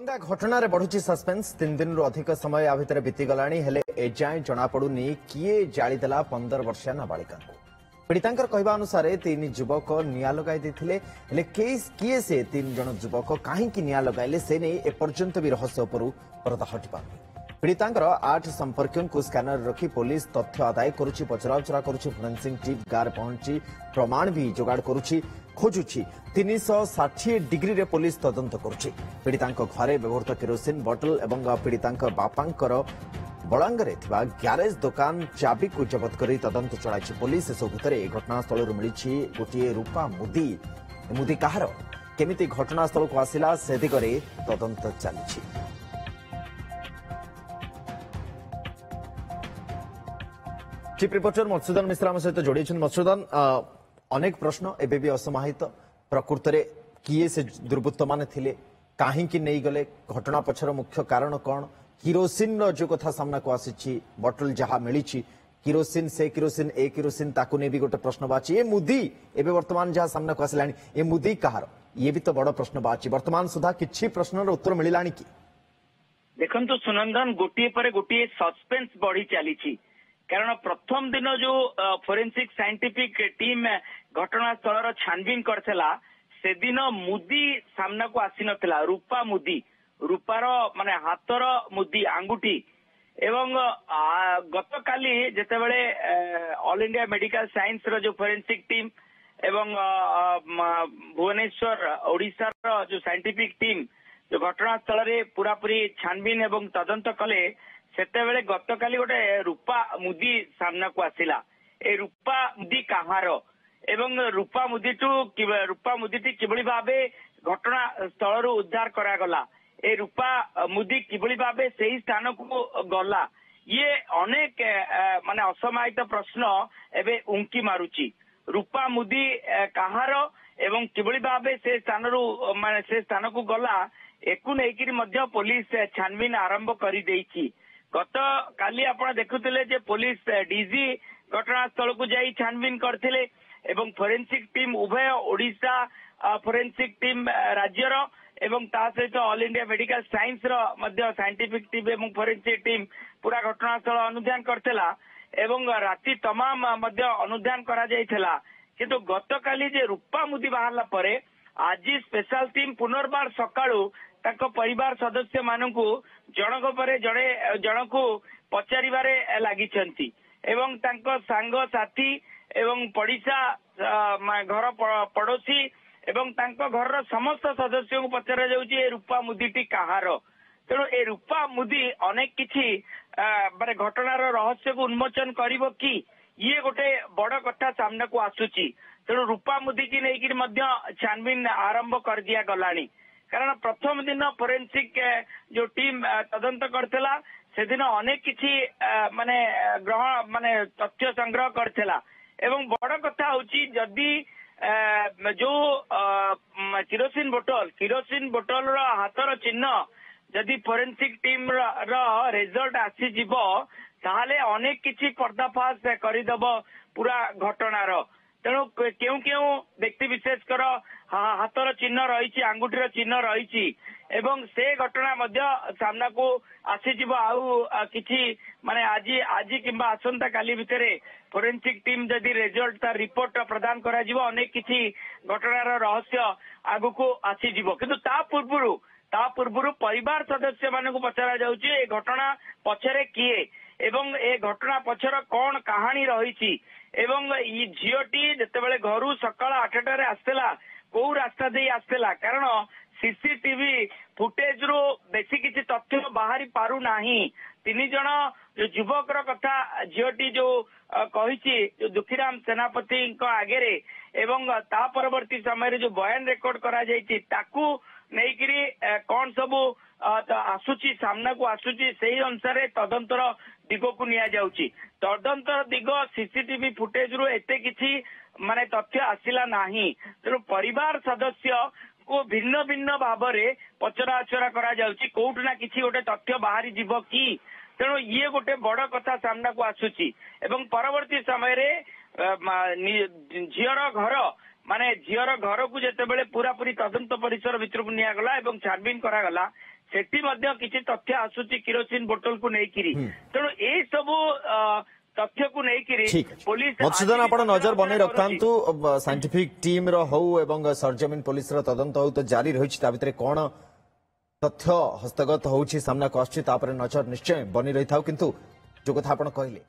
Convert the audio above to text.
दंगा घटना बढ़ुची सस्पेंस 3 दिन रु अधिक समय या भितर बीतीगला एजाए जनापड़ुनी किए जालीदेला 15 वर्षिया नाबालिका पीड़िता कहवा अनुसार 3 युवक निया लगाई किए से 3 जन युवक कहीं निया लगाइले से नहीं एपर्यंत भी रहस्य पर्दा हटि पार पीड़िता 8 संपर्क को स्कैनर रखी पुलिस तथ्य आदाय करुच्ची पचराउचरा करुच्ची फोरेंसिक टीम गाँव पहुंची प्रमाण भी जोगाड़ करुच्ची खोजुची 360 डिग्री रे पुलिस तदंत करुच्ची पीड़िता घरे व्यवहृत केरोसिन बोतल एवं पीड़िता बापांकर बलांगरे ग्यारेज दुकान चाबी को जबत कर तदंत चलाई पुलिस एस भितर घटनास्थल मिली गोटे रूपा मुदी मुदी कहार केमिति घटनास्थल को आसिला से दिगरे तदंत चली चीफ रिपोर्टर मत्स्यदन मिश्रा आम सहित जोड़ी मत्स्यदन अनेक प्रश्न एबे भी असमाहित प्रकृत में किए से दुर्वृत्त माने थिले काहींकी नहीं गले घटना पछर मुख्य कारण कौन किरोसिन जो कथा सामना को आसी बोतल जहाँ मिली किरोसिन से किरोसिन ए किरोसिन ताकू ने भी गोटे प्रश्न बाची ए मुदी एबे वर्तमान जहाँ सामना को आसिलानी ए मुदी कहार ये भी तो बड़ प्रश्न बाची वर्तमान सुधा किछि प्रश्नर उत्तर मिलानी कि देखंतु सुनंदन गोटे पर गोटे सस्पेंस बढ़ी चली कारण प्रथम दिन जो फोरेंसिक साइंटिफिक टीम घटनास्थल छानबीन करथिला से दिन मुदी सामना को आसी नथिला रूपा मुदी रूपार माने हाथर मुदी आंगुठी एवं गत काली जेतेबेले ऑल इंडिया मेडिकल साइंस रो जो फोरेंसिक टीम एवं भुवनेश्वर ओडिशा रो जो साइंटिफिक टीम जो घटनास्थल रे पूरा पूरी छानबीन एवं तदंत कले सेतेबेले गतकाली गोटे रूपा मुदी सामना को आसिला ए रूपा मुदी कहार एवं रूपा मुदी किभली भाबे घटना स्थल उद्धार करागला ए रूपा मुदी किभली भाबे सही स्थान को गला ये अनेक माने असमाहित प्रश्न एबे उंकी मारुची रूपा मुदी कहार एवं किभली भाबे से स्थान माने से स्थान को गला एकु नेकिरी मध्य पुलिस छानबीन आरंभ करी देइची गत काली आपण देखुतिले जे पुलिस डीजी घटनास्थल को जाई छानबीन करथिले एवं फोरेंसिक टीम उभय ओडिशा फोरेंसिक टीम राज्यर एवं ता सहित ऑल इंडिया मेडिकल साइंस रो मध्य साइंटिफिक टीम एवं फोरेंसिक टीम पूरा घटनास्थल अनुध्यान करथिला एवं राति तमाम मध्य अनुध्यान करा जायथिला किंतु गत काली जे रूपा मुदी बाहरला परे आज स्पेशल टीम पुनर्बार सकाळू ताको परिवार सदस्य मानकू जनक परे जनकू पचारिबारे लागिछंती एवं तांको सांग साथी एवं पड़िशा घर पड़ोसी एवं तांको घर समस्त सदस्य को पचरा जाउची रूपा मुदीटी कहार तेणु ए रूपा मुदी अनेक किछि माने घटनार रहस्य को उन्मोचन करिवो कि ये गोटे बड़ कथा सामने को आसुची तेणु रूपा मुदी की लेकिन मध्य छानबीन आरंभ कर दिया गलानी कारण प्रथम दिन फोरेंसिक जो टीम तदंत करथिला से दिन अनेक किछि माने ग्रहण माने तथ्य संग्रह करथिला एवं बड़ कथा होची जदि जो किरोसिन बोतल रो हाथर चिन्ह जदि फोरेंसिक टीम रो रिजल्ट आसी जिवो ताहाले अनेक किछि पर्दाफाश करिदब पूरा घटनार तेणु केउ केउ व्यक्ति विशेषकर हाथर चिन्ह रही आंगुठीर चिन्ह रही एवं से घटना मध्य सामना को आसीजिव आउ किछि माने आज किंबा आसंता काली भितरे फोरेंसिक टीम जदि रिजल्ट तार रिपोर्ट प्रदान करा जिवो अनेक किछि घटनार रहस्य आगु को आसीजिव किंतु ता पूर्वरु परिवार सदस्य मानकु पचरा जाउची ए घटना पछरे किए एवं ए घटना पछर कौन कहानी रही एवं ई झीटी जितेबाला घर सकाल 8टार आसला कौ रास्ता दे आसला कारण सीसीटीवी फुटेज रु बेसी किसी तथ्य बाहरी पारु नाही 3 जन जो युवक कथा झीटी जो कही दुखीराम सेनापति आगे एवं ता परवर्ती समय जो बयान रेकर्ड करा जायछि ताकू नेइकिरी कौन सबू आसुची सामना को आसुची से अनुसार तदंतर दिग को निया जाउची तदंतर दिग सीसीटीवी फुटेज रु एते किछि माने तथ्य आसिला नाही तेणु परिवार सदस्य को भिन्न भिन्न भाव में पचराउचरा करा जाउची कोउठ ना किछि गोटे तथ्य बाहरी जीव कि तेणु ये गोटे बड़ कथा सामना को आसुची एवं परवर्ती समय रे झीर घर माने झीर घर को जिते पूरा पूरी तदंत परिसर भितर को निगला छानबीन करागला सेठी मध्य किछि तथ्य आसुची किरोसिन बोतल को नेकिरी तेणु ए सब तथ्य को नेकिरी ठीक है पुलिस मधुसूदन आपण नजर बने रखतांतु साइंटिफिक टीम रो हौ एवं सरजमीन पुलिस रो तदंत हौ तो जारी रहिछि ता भितरे कोन तथ्य हस्तगत होउछि सामना को आछि ता पर नजर निश्चय बनी रही थाउ किंतु जो कथा आपण कहले